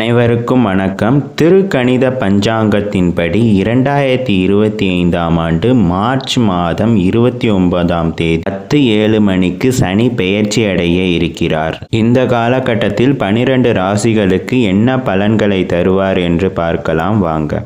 அனைவருக்கும் வணக்கம். திருக்கணித பஞ்சாங்கத்தின்படி 2025ஆம் ஆண்டு மார்ச் மாதம் 29ஆம் தேதி 10:07 மணிக்கு சனி பெயர்ச்சி அடைய இருக்கிறார். இந்த காலகட்டத்தில் 12 ராசிகளுக்கு என்ன பலன்களை தருவார் என்று பார்க்கலாம் வாங்க.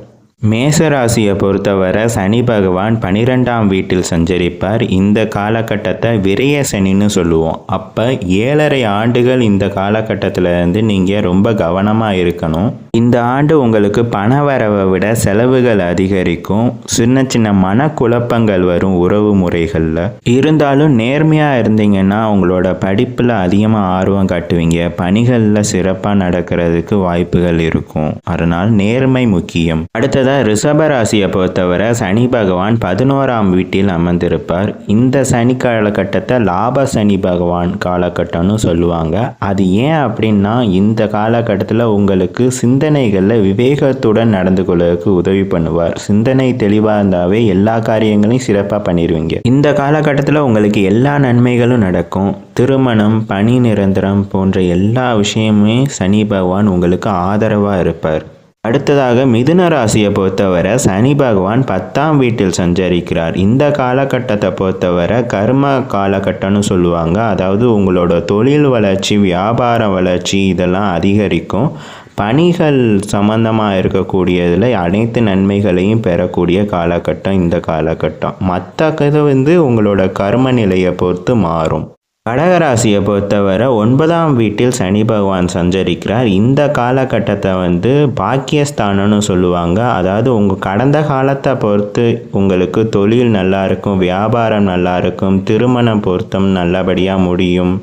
மேச ராசியை பொறுத்தவரை சனி பகவான் 12ஆம் வீட்டில் சஞ்சரிப்பார். இந்த காலகட்டத்தை விரய சனின்னு சொல்லுவோம். அப்போ 7.5 ஆண்டுகள் இந்த காலகட்டத்தில் இருந்து நீங்கள் ரொம்ப கவனமாக இருக்கணும். இந்த ஆண்டு உங்களுக்கு பண வரவை விட செலவுகள் அதிகரிக்கும். சின்ன சின்ன மனக்குழப்பங்கள் வரும் உறவு முறைகளில். இருந்தாலும் நேர்மையாக இருந்தீங்கன்னா உங்களோட படிப்பில் அதிகமாக ஆர்வம் காட்டுவீங்க. பணிகளில் சிறப்பாக நடக்கிறதுக்கு வாய்ப்புகள் இருக்கும். அதனால் நேர்மை முக்கியம். அடுத்ததாக ரிஷப ராசியை பொறுத்தவரை சனி பகவான் 11ஆம் வீட்டில் அமர்ந்திருப்பார். இந்த சனி காலகட்டத்தை லாப சனி பகவான் காலகட்டம்னு சொல்லுவாங்க. அது ஏன் அப்படின்னா இந்த காலகட்டத்தில் உங்களுக்கு சிந்தனைகளில் விவேகத்துடன் நடந்து கொள்வதற்கு உதவி பண்ணுவார். சிந்தனை தெளிவாக இருந்தாவே எல்லா காரியங்களையும் சிறப்பாக பண்ணிடுவீங்க. இந்த காலகட்டத்தில் உங்களுக்கு எல்லா நன்மைகளும் நடக்கும். திருமணம், பணி நிரந்தரம் போன்ற எல்லா விஷயமுமே சனி பகவான் உங்களுக்கு ஆதரவாக இருப்பார். அடுத்ததாக மிதுன ராசியை பொறுத்தவரை சனி பகவான் 10ஆம் வீட்டில் சஞ்சரிக்கிறார். இந்த காலகட்டத்தை பொறுத்தவரை கர்ம காலகட்டம்னு சொல்லுவாங்க. அதாவது உங்களோட தொழில் வளர்ச்சி, வியாபார வளர்ச்சி இதெல்லாம் அதிகரிக்கும். பணிகள் சம்பந்தமாக இருக்கக்கூடியதில் அனைத்து நன்மைகளையும் பெறக்கூடிய காலகட்டம் இந்த காலகட்டம். மற்றது உங்களோட கர்ம நிலையை பொறுத்து மாறும். கடகராசியை பொறுத்தவரை 9ஆம் வீட்டில் சனி பகவான் சஞ்சரிக்கிறார். இந்த காலகட்டத்தை பாக்கியஸ்தானம்னு சொல்லுவாங்க. அதாவது உங்கள் கடந்த காலத்தை பொறுத்து உங்களுக்கு தொழில் நல்லா இருக்கும், வியாபாரம் நல்லா இருக்கும், திருமண பொருத்தம் நல்லபடியாக முடியும்.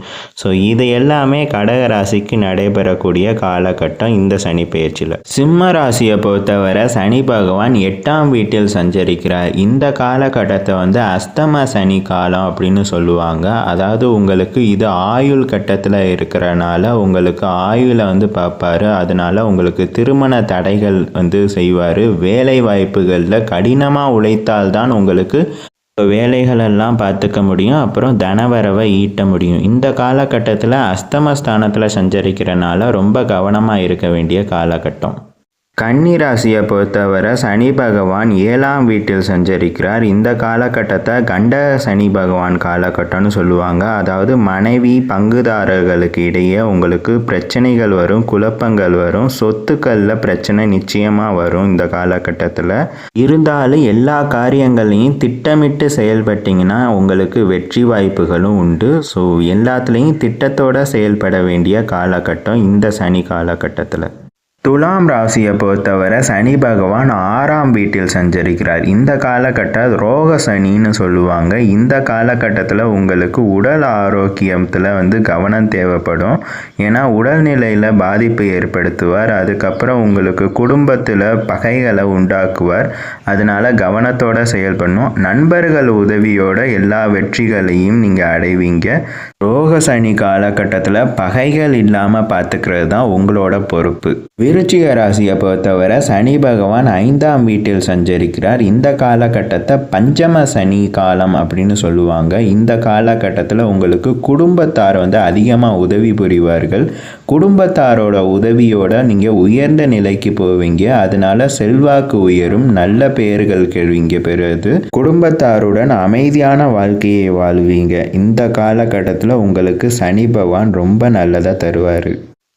ஸோ இது எல்லாமே கடகராசிக்கு நடைபெறக்கூடிய காலகட்டம் இந்த சனி பெயர்ச்சியில். சிம்ம ராசியை பொறுத்தவரை சனி பகவான் 8ஆம் வீட்டில் சஞ்சரிக்கிறார். இந்த காலகட்டத்தை அஸ்தம சனி காலம் அப்படின்னு சொல்லுவாங்க. அதாவது உங்களுக்கு இது ஆயுள் கட்டத்தில் இருக்கிறனால உங்களுக்கு ஆயுளை பார்ப்பாரு. அதனால உங்களுக்கு திருமண தடைகள் செய்வார். வேலை வாய்ப்புகளில் கடினமாக உழைத்தால்தான் உங்களுக்கு வேலைகளெல்லாம் பார்த்துக்க முடியும். அப்புறம் தனவரவை ஈட்ட முடியும். இந்த காலகட்டத்தில் அஸ்தமஸ்தானத்தில் சஞ்சரிக்கிறனால ரொம்ப கவனமாக இருக்க வேண்டிய காலகட்டம். கன்னி ராசியை பொறுத்தவரை சனி பகவான் 7ஆம் வீட்டில் சஞ்சரிக்கிறார். இந்த காலகட்டத்தை கண்ட சனி பகவான் காலகட்டம்னு சொல்லுவாங்க. அதாவது மனைவி பங்குதாரர்களுக்கு இடையே உங்களுக்கு பிரச்சனைகள் வரும், குழப்பங்கள் வரும், சொத்துக்களில் பிரச்சனை நிச்சயமாக வரும் இந்த காலகட்டத்தில். இருந்தாலும் எல்லா காரியங்களையும் திட்டமிட்டு செயல்பட்டிங்கன்னா உங்களுக்கு வெற்றி வாய்ப்புகளும் உண்டு. ஸோ எல்லாத்துலேயும் திட்டத்தோடு செயல்பட வேண்டிய காலகட்டம் இந்த சனி காலகட்டத்தில். துலாம் ராசியை பொறுத்தவரை சனி பகவான் 6ஆம் வீட்டில் சஞ்சரிக்கிறார். இந்த காலகட்டம் ரோக சனின்னு சொல்லுவாங்க. இந்த காலகட்டத்தில் உங்களுக்கு உடல் ஆரோக்கியத்தில் கவனம் தேவைப்படும். ஏன்னா உடல்நிலையில் பாதிப்பு ஏற்படுத்துவார். அதுக்கப்புறம் உங்களுக்கு குடும்பத்தில் பகைகளை உண்டாக்குவார். அதனால கவனத்தோடு செயல்படணும். நண்பர்கள் உதவியோட எல்லா வெற்றிகளையும் நீங்கள் அடைவீங்க. ரோக சனி காலகட்டத்தில் பகைகள் இல்லாமல் பார்த்துக்கிறது தான் உங்களோட பொறுப்பு. விருச்சிக ராசியை பொறுத்தவரை சனி பகவான் 5ஆம் வீட்டில் சஞ்சரிக்கிறார். இந்த காலகட்டத்தை பஞ்சம சனி காலம் அப்படின்னு சொல்லுவாங்க. இந்த காலகட்டத்தில் உங்களுக்கு குடும்பத்தார் அதிகமாக உதவி புரிவார்கள். குடும்பத்தாரோட உதவியோட நீங்கள் உயர்ந்த நிலைக்கு போவீங்க. அதனால செல்வாக்கு உயரும், நல்ல பெயர்கள் கேள்விங்க பெறுவது. குடும்பத்தாருடன் அமைதியான வாழ்க்கையை வாழ்வீங்க. இந்த காலகட்டத்தில் உங்களுக்கு சனி பகவான் ரொம்ப நல்லதாக தருவார்.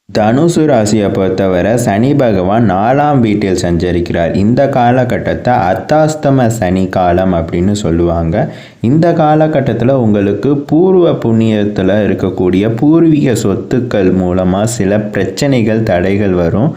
தனுசு ராசியை பொறுத்தவரை சனி பகவான் 4ஆம் வீட்டில் சஞ்சரிக்கிறார். இந்த காலகட்டத்தை அர்த்தாஷ்டம சனி காலம் அப்படின்னு சொல்லுவாங்க. இந்த காலகட்டத்தில் உங்களுக்கு பூர்வ புண்ணியத்தில் இருக்கக்கூடிய பூர்வீக சொத்துக்கள் மூலமாக சில பிரச்சனைகள், தடைகள் வரும்.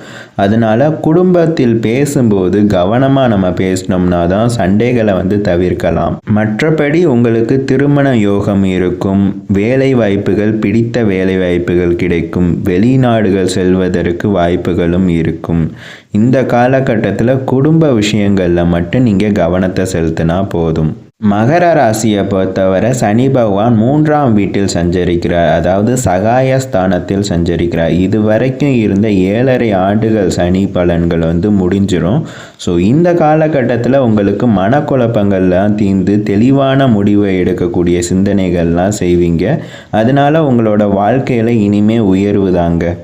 அதனால குடும்பத்தில் பேசும்போது கவனமாக நம்ம பேசினோம்னா தான் சண்டைகளை தவிர்க்கலாம். மற்றபடி உங்களுக்கு திருமண யோகம் இருக்கும், வேலை வாய்ப்புகள், பிடித்த வேலை வாய்ப்புகள் கிடைக்கும், வெளிநாடுகள் செல்வதற்கு வாய்ப்புகளும் இருக்கும். இந்த காலகட்டத்தில் குடும்ப விஷயங்களில் மட்டும் நீங்கள் கவனத்தை செலுத்தினா போதும். மகர ராசியை பொறுத்தவரை சனி பகவான் 3ஆம் வீட்டில் சஞ்சரிக்கிறார். அதாவது சகாய ஸ்தானத்தில் சஞ்சரிக்கிறார். இது வரைக்கும் இருந்த 7.5 ஆண்டுகள் சனி பலன்கள் முடிஞ்சிடும். ஸோ இந்த காலகட்டத்தில் உங்களுக்கு மனக்குழப்பங்கள்லாம் தீர்ந்து தெளிவான முடிவை எடுக்கக்கூடிய சிந்தனைகள்லாம் செய்வீங்க. அதனால உங்களோட வாழ்க்கையில் இனிமே உயர்வு தாங்க.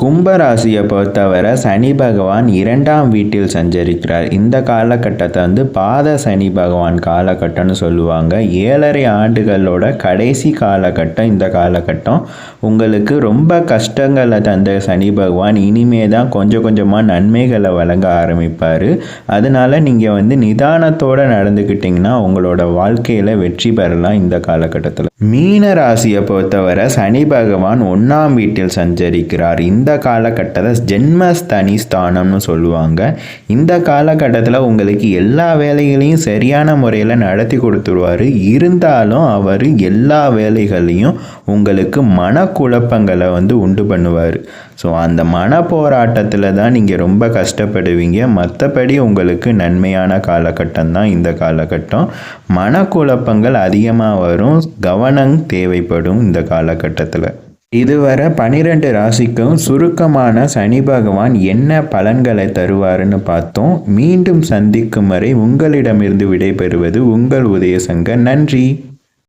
கும்பராசியை பொறுத்தவரை சனி பகவான் 2ஆம் வீட்டில் சஞ்சரிக்கிறார். இந்த காலகட்டத்தை பாத சனி பகவான் காலகட்டம்னு சொல்லுவாங்க. 7.5 ஆண்டுகளோட கடைசி காலகட்டம் இந்த காலகட்டம். உங்களுக்கு ரொம்ப கஷ்டங்களை தந்த சனி பகவான் இனிமே தான் கொஞ்சம் கொஞ்சமாக நன்மைகளை வழங்க ஆரம்பிப்பார். அதனால நீங்கள் நிதானத்தோடு நடந்துக்கிட்டிங்கன்னா உங்களோட வாழ்க்கையில் வெற்றி பெறலாம். இந்த காலகட்டத்தில் மீன ராசியை பொறுத்தவரை சனி பகவான் 1ஆம் வீட்டில் சஞ்சரிக்கிறார். இந்த காலகட்டத்தை ஜென்மஸ்தனி ஸ்தானம்னு சொல்லுவாங்க. இந்த காலகட்டத்தில் உங்களுக்கு எல்லா வேலைகளையும் சரியான முறையில் நடத்தி கொடுத்துருவார். இருந்தாலும் அவர் எல்லா வேலைகளையும் உங்களுக்கு மனக்குழப்பங்களை உண்டு பண்ணுவார். ஸோ அந்த மன போராட்டத்தில் தான் நீங்கள் ரொம்ப கஷ்டப்படுவீங்க. மற்றபடி உங்களுக்கு நன்மையான காலகட்டம் தான் இந்த காலகட்டம். மனக்குழப்பங்கள் அதிகமாக வரும், கவனம் தேவைப்படும் இந்த காலகட்டத்தில். இதுவரை 12 ராசிக்கும் சுருக்கமான சனி பகவான் என்ன பலன்களை தருவாருன்னு பார்த்தோம். மீண்டும் சந்திக்கும் வரை உங்களிடமிருந்து விடைபெறுவது உங்கள் உதயசங்கர். நன்றி.